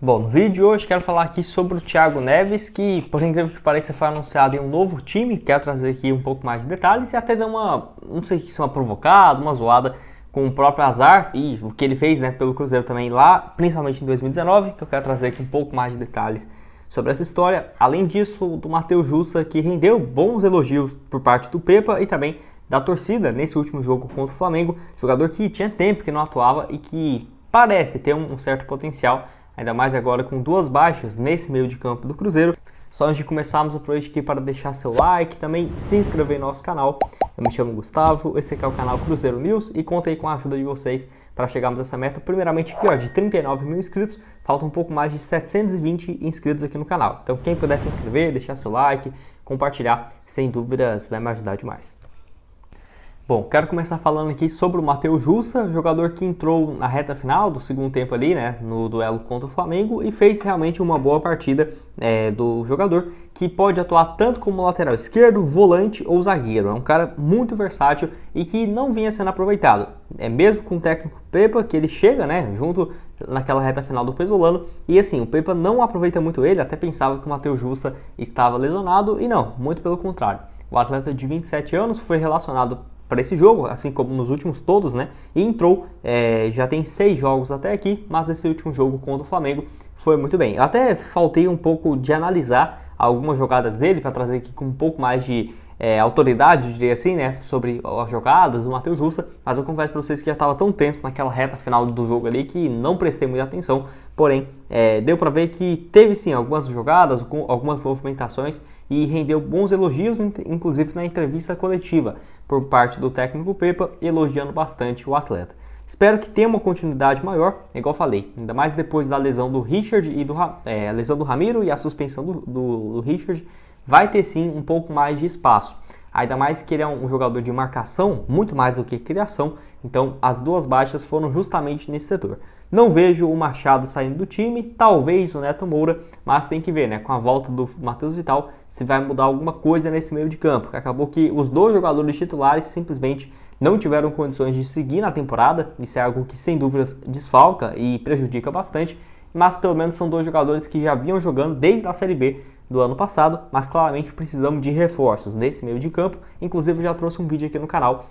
Bom, no vídeo de hoje quero falar aqui sobre o Thiago Neves, que por incrível que pareça foi anunciado em um novo time. Quero trazer aqui um pouco mais de detalhes e até dar não sei se uma provocada, uma zoada com o próprio azar e o que ele fez, né, pelo Cruzeiro também lá, principalmente em 2019, que eu quero trazer aqui um pouco mais de detalhes sobre essa história. Além disso, do Matheus Jussa, que rendeu bons elogios por parte do Pepa e também da torcida nesse último jogo contra o Flamengo, jogador que tinha tempo que não atuava e que parece ter um certo potencial, ainda mais agora com duas baixas nesse meio de campo do Cruzeiro. Só antes de começarmos, aproveite aqui para deixar seu like, também se inscrever no nosso canal. Eu me chamo Gustavo, esse aqui é o canal Cruzeiro News e conto aí com a ajuda de vocês para chegarmos a essa meta. Primeiramente aqui, ó, de 39 mil inscritos, falta um pouco mais de 720 inscritos aqui no canal. Então quem puder se inscrever, deixar seu like, compartilhar, sem dúvidas vai me ajudar demais. Bom, quero começar falando aqui sobre o Matheus Jussa, jogador que entrou na reta final do segundo tempo ali, né, no duelo contra o Flamengo e fez realmente uma boa partida do jogador, que pode atuar tanto como lateral esquerdo, volante ou zagueiro. É um cara muito versátil e que não vinha sendo aproveitado. Mesmo com o técnico Pepa, que ele chega, né, junto naquela reta final do Pesolano, e assim, o Pepa não aproveita muito ele, até pensava que o Matheus Jussa estava lesionado e não, muito pelo contrário. O atleta de 27 anos foi relacionado para esse jogo, assim como nos últimos todos, né? E entrou, já tem 6 jogos até aqui, mas esse último jogo contra o Flamengo foi muito bem. Eu até faltei um pouco de analisar algumas jogadas dele para trazer aqui com um pouco mais de autoridade, eu diria assim, né? Sobre as jogadas do Matheus Jussa, mas eu confesso para vocês que já estava tão tenso naquela reta final do jogo ali que não prestei muita atenção, porém deu para ver que teve sim algumas jogadas, algumas movimentações e rendeu bons elogios, inclusive na entrevista coletiva por parte do técnico Pepa, elogiando bastante o atleta. Espero que tenha uma continuidade maior, igual falei, ainda mais depois da lesão do Richard e a lesão do Ramiro e a suspensão do Richard, vai ter sim um pouco mais de espaço. Ainda mais que ele é um jogador de marcação, muito mais do que criação, então as duas baixas foram justamente nesse setor. Não vejo o Machado saindo do time, talvez o Neto Moura, mas tem que ver, né, com a volta do Matheus Vital, se vai mudar alguma coisa nesse meio de campo. Acabou que os dois jogadores titulares simplesmente não tiveram condições de seguir na temporada, isso é algo que sem dúvidas desfalca e prejudica bastante, mas pelo menos são dois jogadores que já vinham jogando desde a Série B do ano passado, mas claramente precisamos de reforços nesse meio de campo. Inclusive eu já trouxe um vídeo aqui no canal,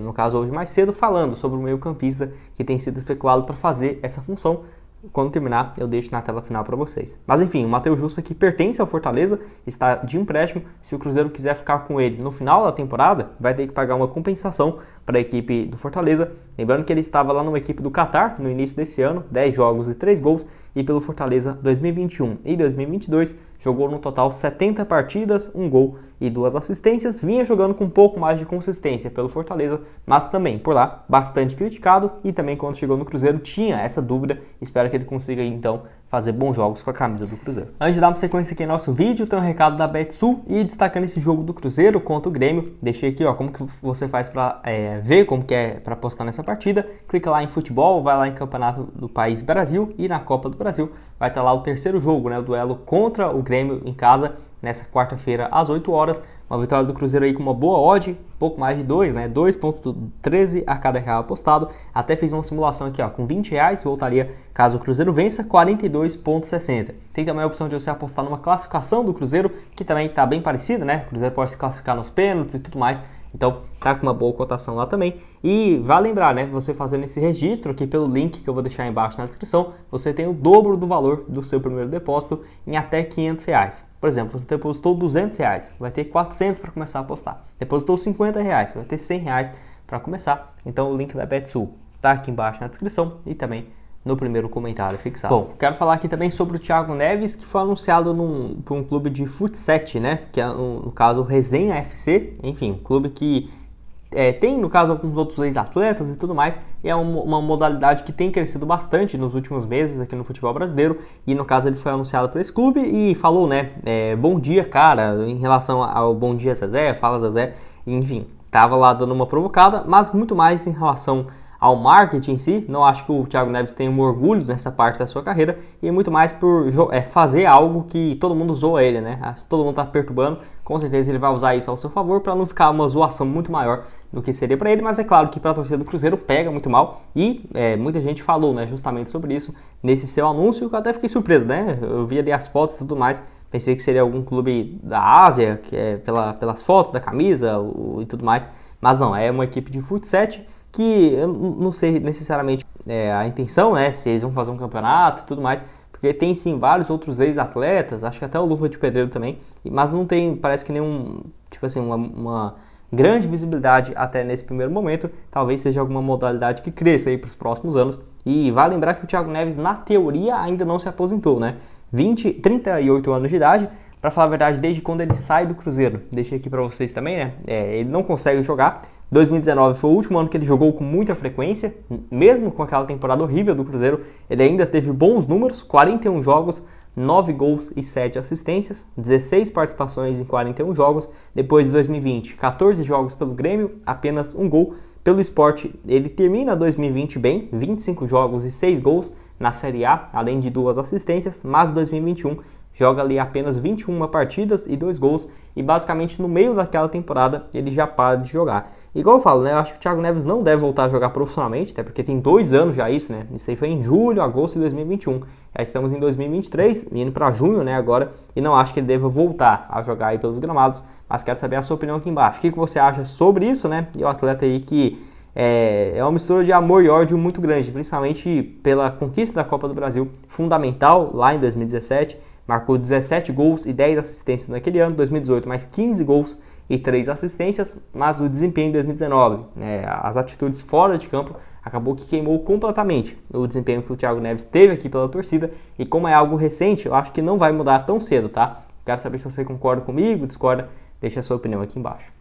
no caso hoje mais cedo, falando sobre o meio campista que tem sido especulado para fazer essa função. Quando terminar, eu deixo na tela final para vocês. Mas enfim, o Matheus Jussa, que pertence ao Fortaleza, está de empréstimo. Se o Cruzeiro quiser ficar com ele no final da temporada, vai ter que pagar uma compensação para a equipe do Fortaleza. Lembrando que ele estava lá numa equipe do Catar no início desse ano, 10 jogos e 3 gols, e pelo Fortaleza 2021 e 2022 jogou no total 70 partidas, 1 gol e 2 assistências. Vinha jogando com um pouco mais de consistência pelo Fortaleza, mas também por lá bastante criticado, e também quando chegou no Cruzeiro tinha essa dúvida. Espero que ele consiga então fazer bons jogos com a camisa do Cruzeiro. Antes de dar uma sequência aqui no nosso vídeo, tem um recado da Betsul e destacando esse jogo do Cruzeiro contra o Grêmio. Deixei aqui, ó, como que você faz para ver como que é para apostar nessa partida. Clica lá em futebol, vai lá em Campeonato do País Brasil e na Copa do Brasil vai estar lá o terceiro jogo, né, o duelo contra o Grêmio em casa nessa quarta-feira às 8 horas. Uma vitória do Cruzeiro aí com uma boa odd, pouco mais de 2, né? 2,13 a cada real apostado. Até fiz uma simulação aqui, ó, com R$20 voltaria caso o Cruzeiro vença, 42,60. Tem também a opção de você apostar numa classificação do Cruzeiro, que também está bem parecida, né? O Cruzeiro pode se classificar nos pênaltis e tudo mais. Então tá com uma boa cotação lá também. E vale lembrar, né, você fazendo esse registro aqui pelo link que eu vou deixar embaixo na descrição, você tem o dobro do valor do seu primeiro depósito em até R$500. Por exemplo, você depositou R$200, vai ter 400 para começar a apostar. Depositou R$50, vai ter R$100 para começar. Então o link da Betsul tá aqui embaixo na descrição e também no primeiro comentário fixado. Bom, quero falar aqui também sobre o Thiago Neves, que foi anunciado por um clube de futsal, né? Que é, no caso, o Resenha FC. Enfim, um clube que tem, no caso, alguns outros ex-atletas e tudo mais. E é uma modalidade que tem crescido bastante nos últimos meses aqui no futebol brasileiro. E, no caso, ele foi anunciado por esse clube e falou, né? Bom dia, cara, em relação ao bom dia, Zezé, fala Zezé. Enfim, tava lá dando uma provocada, mas muito mais em relação ao marketing em si. Não acho que o Thiago Neves tenha um orgulho nessa parte da sua carreira e muito mais por fazer algo que todo mundo zoa ele, né? Se todo mundo tá perturbando, com certeza ele vai usar isso ao seu favor para não ficar uma zoação muito maior do que seria para ele, mas é claro que para a torcida do Cruzeiro pega muito mal e muita gente falou, né, justamente sobre isso nesse seu anúncio, que eu até fiquei surpreso, né? Eu vi ali as fotos e tudo mais, pensei que seria algum clube da Ásia, que é pelas fotos da camisa e tudo mais, mas não, é uma equipe de futsal que eu não sei necessariamente a intenção, né, se eles vão fazer um campeonato e tudo mais, porque tem sim vários outros ex-atletas, acho que até o Luva de Pedreiro também, mas não tem, parece que nenhum, tipo assim, uma grande visibilidade até nesse primeiro momento. Talvez seja alguma modalidade que cresça aí para os próximos anos. E vale lembrar que o Thiago Neves, na teoria, ainda não se aposentou, né? 38 anos de idade, para falar a verdade, desde quando ele sai do Cruzeiro. Deixei aqui para vocês também, né? Ele não consegue jogar. 2019 foi o último ano que ele jogou com muita frequência, mesmo com aquela temporada horrível do Cruzeiro, ele ainda teve bons números, 41 jogos, 9 gols e 7 assistências, 16 participações em 41 jogos. Depois de 2020, 14 jogos pelo Grêmio, apenas 1 gol. Pelo Sport, ele termina 2020 bem, 25 jogos e 6 gols na Série A, além de 2 assistências, mas 2021 joga ali apenas 21 partidas e 2 gols, e basicamente no meio daquela temporada ele já para de jogar. Igual eu falo, né, eu acho que o Thiago Neves não deve voltar a jogar profissionalmente, até porque tem 2 anos já isso, né, isso aí foi em julho, agosto de 2021, já estamos em 2023, indo para junho, né, agora, e não acho que ele deva voltar a jogar aí pelos gramados, mas quero saber a sua opinião aqui embaixo. O que você acha sobre isso, né, e o atleta aí que é uma mistura de amor e ódio muito grande, principalmente pela conquista da Copa do Brasil, fundamental lá em 2017, marcou 17 gols e 10 assistências naquele ano, 2018 mais 15 gols e 3 assistências, mas o desempenho em 2019, as atitudes fora de campo, acabou que queimou completamente o desempenho que o Thiago Neves teve aqui pela torcida, e como é algo recente, eu acho que não vai mudar tão cedo, tá? Quero saber se você concorda comigo, discorda, deixa a sua opinião aqui embaixo.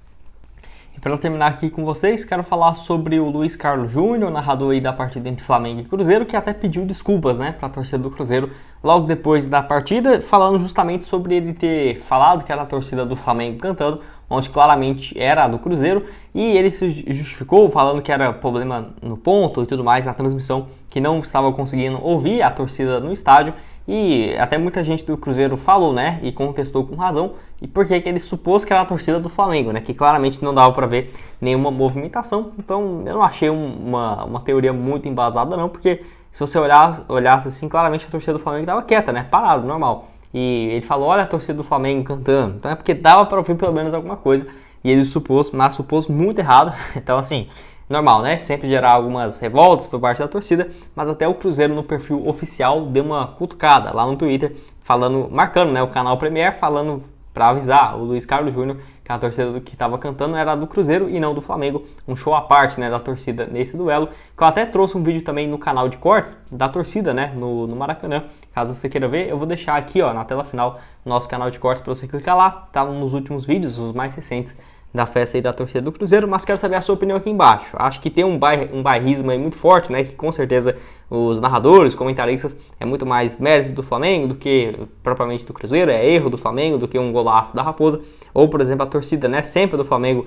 E para terminar aqui com vocês, quero falar sobre o Luiz Carlos Júnior, narrador aí da partida entre Flamengo e Cruzeiro, que até pediu desculpas, né, para a torcida do Cruzeiro logo depois da partida, falando justamente sobre ele ter falado que era a torcida do Flamengo cantando, onde claramente era a do Cruzeiro, e ele se justificou falando que era problema no ponto e tudo mais na transmissão, que não estava conseguindo ouvir a torcida no estádio, e até muita gente do Cruzeiro falou, né, e contestou com razão, e porque que ele supôs que era a torcida do Flamengo, né, que claramente não dava para ver nenhuma movimentação. Então eu não achei uma teoria muito embasada não, porque se você olhasse assim, claramente a torcida do Flamengo estava quieta, né, parado, normal. E ele falou, olha a torcida do Flamengo cantando, então é porque dava para ouvir pelo menos alguma coisa, e ele supôs, mas supôs muito errado. Então assim, normal, né? Sempre gerar algumas revoltas por parte da torcida, mas até o Cruzeiro no perfil oficial deu uma cutucada lá no Twitter, falando, marcando, né, o canal Premier, falando para avisar o Luiz Carlos Júnior que a torcida que estava cantando era do Cruzeiro e não do Flamengo, um show à parte, né, da torcida nesse duelo, que eu até trouxe um vídeo também no canal de cortes da torcida, né, no Maracanã, caso você queira ver, eu vou deixar aqui, ó, na tela final, nosso canal de cortes para você clicar lá, tá nos últimos vídeos, os mais recentes, da festa aí da torcida do Cruzeiro, mas quero saber a sua opinião aqui embaixo. Acho que tem um bairrismo aí muito forte, né, que com certeza os narradores, comentaristas, é muito mais mérito do Flamengo do que propriamente do Cruzeiro, é erro do Flamengo do que um golaço da Raposa, ou por exemplo a torcida, né, sempre do Flamengo,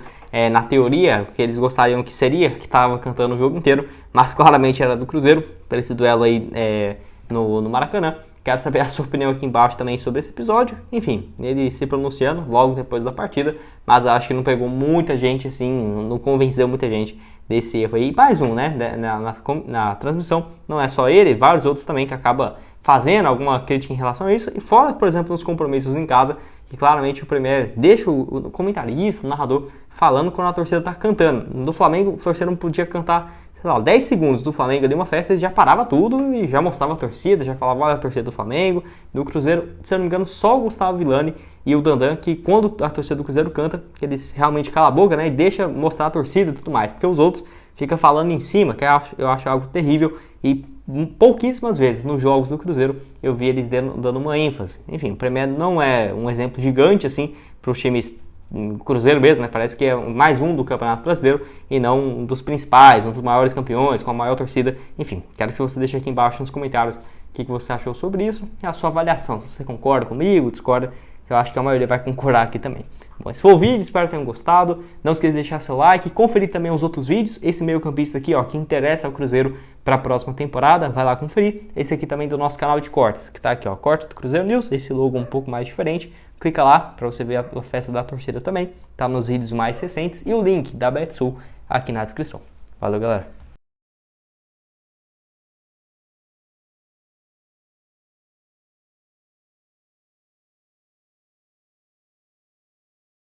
na teoria, que eles gostariam que seria, que estava cantando o jogo inteiro, mas claramente era do Cruzeiro, por esse duelo aí no Maracanã. Quero saber a sua opinião aqui embaixo também sobre esse episódio. Enfim, ele se pronunciando logo depois da partida, mas acho que não pegou muita gente, assim, não convenceu muita gente desse erro aí. Mais um, né, na transmissão, não é só ele, vários outros também que acaba fazendo alguma crítica em relação a isso. E fora, por exemplo, nos compromissos em casa, que claramente o Premier deixa o comentarista, o narrador, falando quando a torcida está cantando. No Flamengo, o torcedor não podia cantar, sei lá, 10 segundos do Flamengo ali, uma festa, ele já parava tudo e já mostrava a torcida, já falava, olha a torcida do Flamengo, do Cruzeiro, se eu não me engano, só o Gustavo Villani e o Dandan, que quando a torcida do Cruzeiro canta, eles realmente calam a boca, né, e deixa mostrar a torcida e tudo mais, porque os outros ficam falando em cima, que eu acho algo terrível, e pouquíssimas vezes nos jogos do Cruzeiro eu vi eles dando uma ênfase. Enfim, o Premier não é um exemplo gigante assim para os times Cruzeiro mesmo, né? Parece que é mais um do Campeonato Brasileiro e não um dos principais, um dos maiores campeões, com a maior torcida. Enfim, quero que você deixe aqui embaixo nos comentários o que você achou sobre isso e a sua avaliação, se você concorda comigo, discorda, eu acho que a maioria vai concordar aqui também. Bom, esse foi o vídeo, espero que tenham gostado. Não esqueça de deixar seu like, conferir também os outros vídeos. Esse meio-campista aqui, ó, que interessa ao Cruzeiro para a próxima temporada, vai lá conferir. Esse aqui também do nosso canal de cortes, que tá aqui, ó, Cortes do Cruzeiro News, esse logo um pouco mais diferente. Clica lá para você ver a festa da torcida também, tá nos vídeos mais recentes e o link da Betsul aqui na descrição. Valeu, galera!